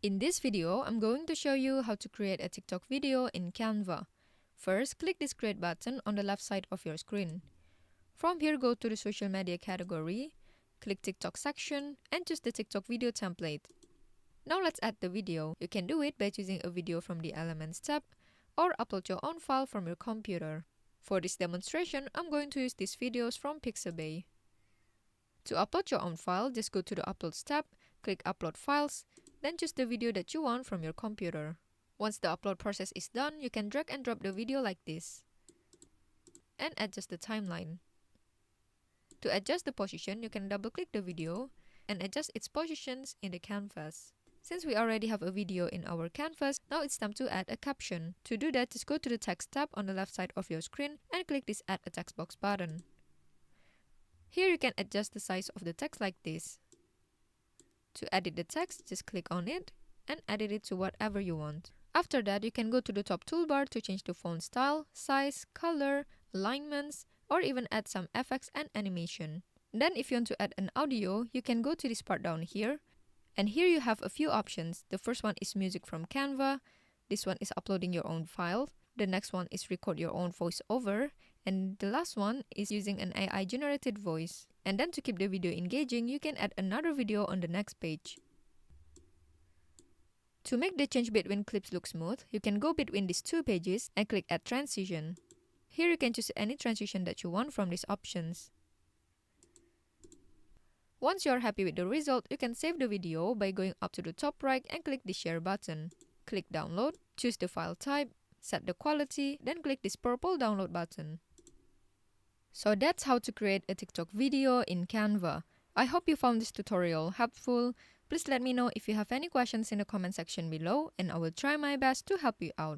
In this video, I'm going to show you how to create a TikTok video in Canva. First, click this create button on the left side of your screen. From here, go to the social media category, click TikTok section, and choose the TikTok video template. Now let's add the video. You can do it by choosing a video from the Elements tab or upload your own file from your computer. For this demonstration, I'm going to use these videos from Pixabay. To upload your own file, just go to the Uploads tab, click Upload Files, then choose the video that you want from your computer. Once the upload process is done, you can drag and drop the video like this and adjust the timeline. To adjust the position, you can double-click the video and adjust its positions in the canvas. Since we already have a video in our canvas, now it's time to add a caption. To do that, just go to the Text tab on the left side of your screen and click this Add a Text Box button. Here you can adjust the size of the text like this. To edit the text, just click on it and edit it to whatever you want. After that, you can go to the top toolbar to change the font style, size, color, alignments, or even add some effects and animation. Then if you want to add an audio, you can go to this part down here. And here you have a few options. The first one is music from Canva. This one is uploading your own file. The next one is record your own voiceover. And the last one is using an AI generated voice. And then to keep the video engaging, you can add another video on the next page. To make the change between clips look smooth, you can go between these two pages and click Add Transition. Here you can choose any transition that you want from these options. Once you are happy with the result, you can save the video by going up to the top right and click the Share button. Click Download, choose the file type, set the quality, then click this purple Download button. So that's how to create a TikTok video in Canva. I hope you found this tutorial helpful. Please let me know if you have any questions in the comment section below, and I will try my best to help you out.